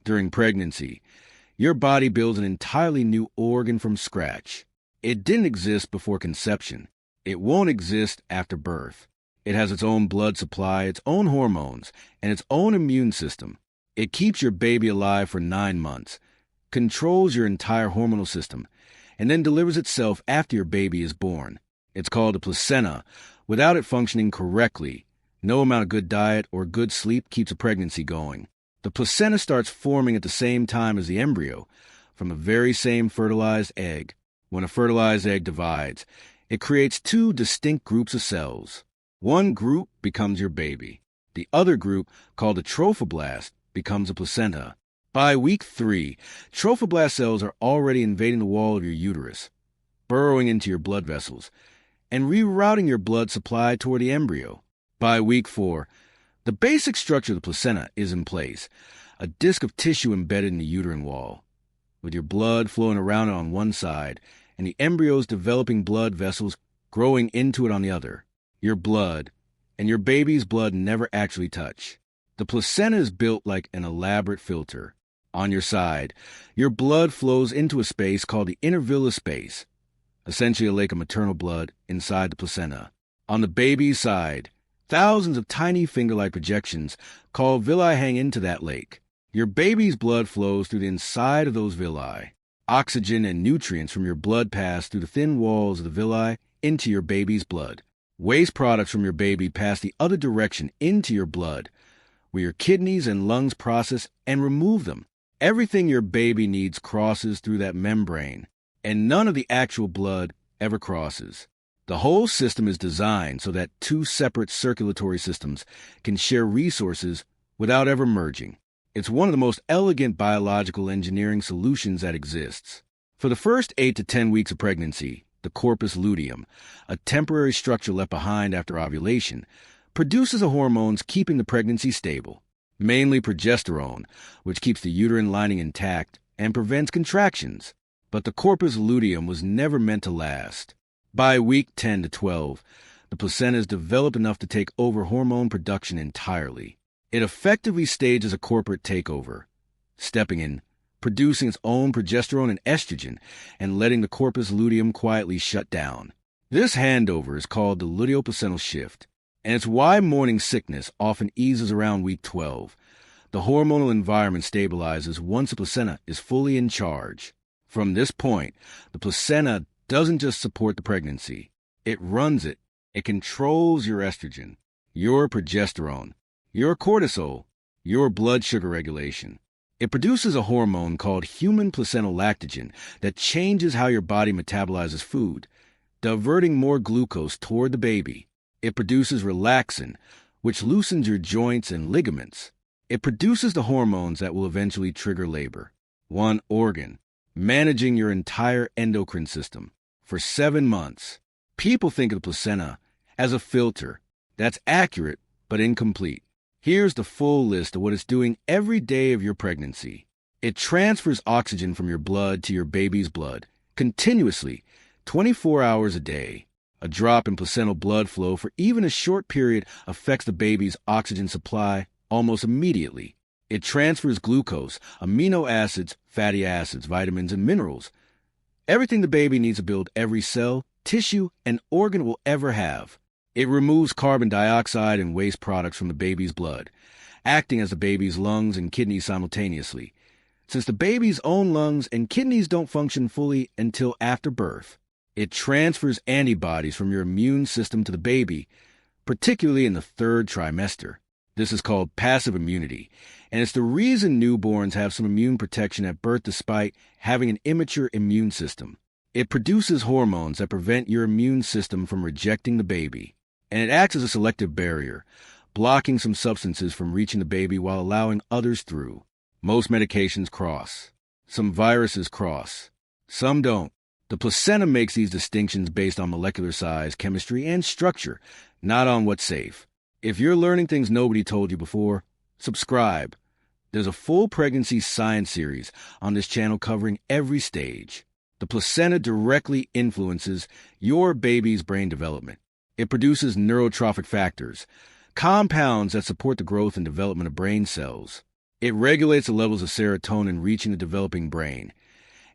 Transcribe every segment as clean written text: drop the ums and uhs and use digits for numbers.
During pregnancy, your body builds an entirely new organ from scratch. It didn't exist before conception. It won't exist after birth. It has its own blood supply, its own hormones, and its own immune system. It keeps your baby alive for 9 months, controls your entire hormonal system, and then delivers itself after your baby is born. It's called a placenta. Without it functioning correctly, no amount of good diet or good sleep keeps a pregnancy going. The placenta starts forming at the same time as the embryo, from the very same fertilized egg. When a fertilized egg divides, it creates 2 distinct groups of cells. One group becomes your baby. The other group, called a trophoblast, becomes a placenta. By week 3, trophoblast cells are already invading the wall of your uterus, burrowing into your blood vessels, and rerouting your blood supply toward the embryo. By week 4, the basic structure of the placenta is in place, a disc of tissue embedded in the uterine wall, with your blood flowing around it on one side and the embryo's developing blood vessels growing into it on the other. Your blood and your baby's blood never actually touch. The placenta is built like an elaborate filter. On your side, your blood flows into a space called the intervillous space, essentially a lake of maternal blood inside the placenta. On the baby's side, thousands of tiny finger-like projections called villi hang into that lake. Your baby's blood flows through the inside of those villi. Oxygen and nutrients from your blood pass through the thin walls of the villi into your baby's blood. Waste products from your baby pass the other direction into your blood, where your kidneys and lungs process and remove them. Everything your baby needs crosses through that membrane, and none of the actual blood ever crosses. The whole system is designed so that 2 separate circulatory systems can share resources without ever merging. It's one of the most elegant biological engineering solutions that exists. For the first 8 to 10 weeks of pregnancy, the corpus luteum, a temporary structure left behind after ovulation, produces the hormones keeping the pregnancy stable, mainly progesterone, which keeps the uterine lining intact and prevents contractions. But the corpus luteum was never meant to last. By week 10 to 12, the placenta is developed enough to take over hormone production entirely. It effectively stages a corporate takeover, stepping in, producing its own progesterone and estrogen, and letting the corpus luteum quietly shut down. This handover is called the luteoplacental shift, and it's why morning sickness often eases around week 12. The hormonal environment stabilizes once the placenta is fully in charge. From this point, the placenta doesn't just support the pregnancy. It runs it. It controls your estrogen, your progesterone, your cortisol, your blood sugar regulation. It produces a hormone called human placental lactogen that changes how your body metabolizes food, diverting more glucose toward the baby. It produces relaxin, which loosens your joints and ligaments. It produces the hormones that will eventually trigger labor. One organ, managing your entire endocrine system. For 7 months, people think of the placenta as a filter. That's accurate, but incomplete. Here's the full list of what it's doing every day of your pregnancy. It transfers oxygen from your blood to your baby's blood, continuously, 24 hours a day. A drop in placental blood flow for even a short period affects the baby's oxygen supply almost immediately. It transfers glucose, amino acids, fatty acids, vitamins, and minerals. Everything the baby needs to build every cell, tissue, and organ will ever have. It removes carbon dioxide and waste products from the baby's blood, acting as the baby's lungs and kidneys simultaneously, since the baby's own lungs and kidneys don't function fully until after birth. It transfers antibodies from your immune system to the baby, particularly in the 3rd trimester. This is called passive immunity, and it's the reason newborns have some immune protection at birth despite having an immature immune system. It produces hormones that prevent your immune system from rejecting the baby, and it acts as a selective barrier, blocking some substances from reaching the baby while allowing others through. Most medications cross. Some viruses cross. Some don't. The placenta makes these distinctions based on molecular size, chemistry, and structure, not on what's safe. If you're learning things nobody told you before, subscribe. There's a full pregnancy science series on this channel covering every stage. The placenta directly influences your baby's brain development. It produces neurotrophic factors, compounds that support the growth and development of brain cells. It regulates the levels of serotonin reaching the developing brain.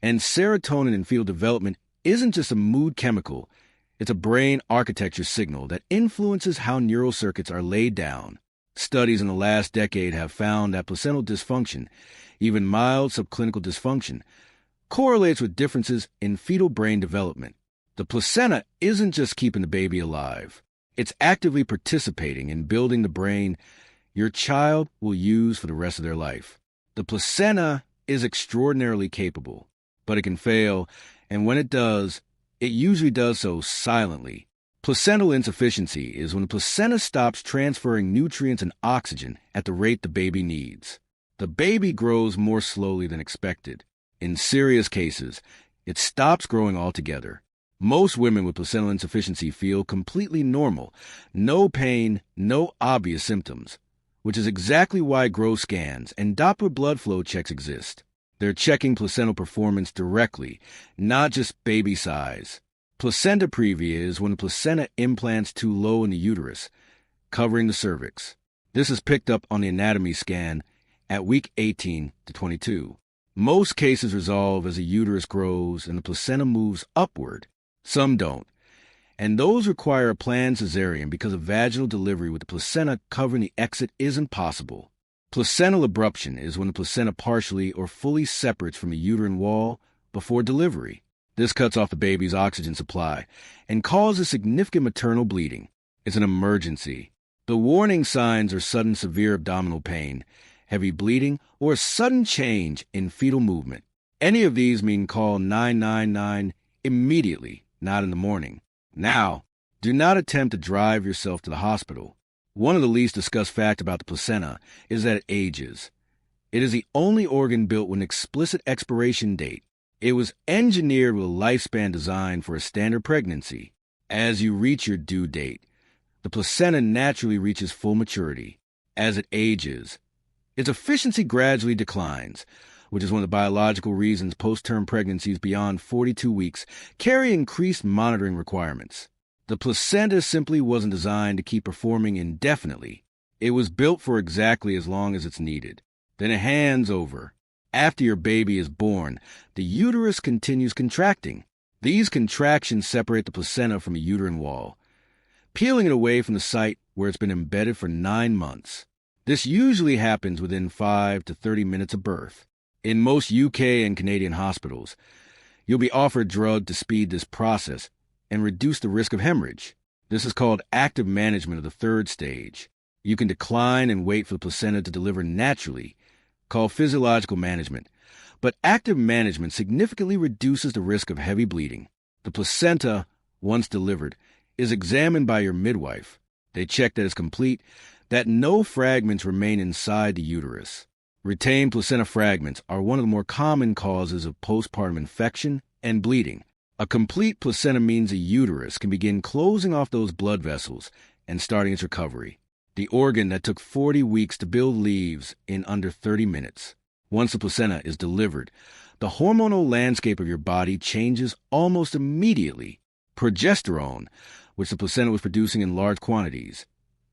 And serotonin in fetal development isn't just a mood chemical, it's a brain architecture signal that influences how neural circuits are laid down. Studies in the last decade have found that placental dysfunction, even mild subclinical dysfunction, correlates with differences in fetal brain development. The placenta isn't just keeping the baby alive. It's actively participating in building the brain your child will use for the rest of their life. The placenta is extraordinarily capable, but it can fail, and when it does, it usually does so silently. Placental insufficiency is when the placenta stops transferring nutrients and oxygen at the rate the baby needs. The baby grows more slowly than expected. In serious cases, it stops growing altogether. Most women with placental insufficiency feel completely normal, no pain, no obvious symptoms, which is exactly why growth scans and Doppler blood flow checks exist. They're checking placental performance directly, not just baby size. Placenta previa is when the placenta implants too low in the uterus, covering the cervix. This is picked up on the anatomy scan at week 18 to 22. Most cases resolve as the uterus grows and the placenta moves upward. Some don't, and those require a planned cesarean because of vaginal delivery with the placenta covering the exit isn't possible. Placental abruption is when the placenta partially or fully separates from the uterine wall before delivery. This cuts off the baby's oxygen supply and causes significant maternal bleeding. It's an emergency. The warning signs are sudden severe abdominal pain, heavy bleeding, or a sudden change in fetal movement. Any of these mean call 999 immediately, not in the morning. Now, do not attempt to drive yourself to the hospital. One of the least discussed facts about the placenta is that it ages. It is the only organ built with an explicit expiration date. It was engineered with a lifespan designed for a standard pregnancy. As you reach your due date, the placenta naturally reaches full maturity. As it ages, its efficiency gradually declines, which is one of the biological reasons post-term pregnancies beyond 42 weeks carry increased monitoring requirements. The placenta simply wasn't designed to keep performing indefinitely. It was built for exactly as long as it's needed. Then it hands over. After your baby is born, the uterus continues contracting. These contractions separate the placenta from the uterine wall, peeling it away from the site where it's been embedded for 9 months. This usually happens within 5 to 30 minutes of birth. In most UK and Canadian hospitals, you'll be offered drug to speed this process and reduce the risk of hemorrhage. This is called active management of the third stage. You can decline and wait for the placenta to deliver naturally, called physiological management, but active management significantly reduces the risk of heavy bleeding. The placenta, once delivered, is examined by your midwife. They check that it's complete, that no fragments remain inside the uterus. Retained placenta fragments are one of the more common causes of postpartum infection and bleeding. A complete placenta means the uterus can begin closing off those blood vessels and starting its recovery. The organ that took 40 weeks to build leaves in under 30 minutes. Once the placenta is delivered, the hormonal landscape of your body changes almost immediately. Progesterone, which the placenta was producing in large quantities,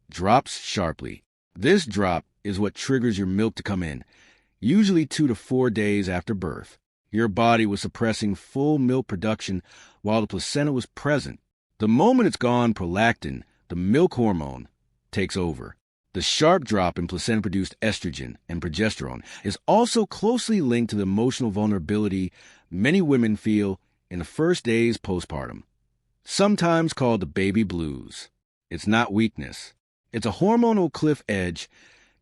drops sharply. This drop is what triggers your milk to come in, usually 2 to 4 days after birth. Your body was suppressing full milk production while the placenta was present. The moment it's gone, prolactin, the milk hormone, takes over. The sharp drop in placenta-produced estrogen and progesterone is also closely linked to the emotional vulnerability many women feel in the first days postpartum, sometimes called the baby blues. It's not weakness. It's a hormonal cliff edge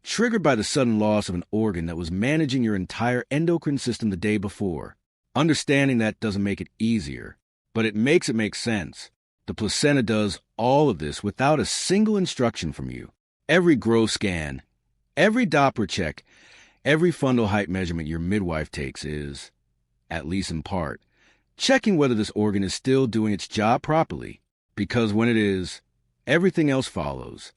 triggered by the sudden loss of an organ that was managing your entire endocrine system the day before. Understanding that doesn't make it easier, but it makes it make sense. The placenta does all of this without a single instruction from you. Every growth scan, every Doppler check, every fundal height measurement your midwife takes is, at least in part, checking whether this organ is still doing its job properly. Because when it is, everything else follows.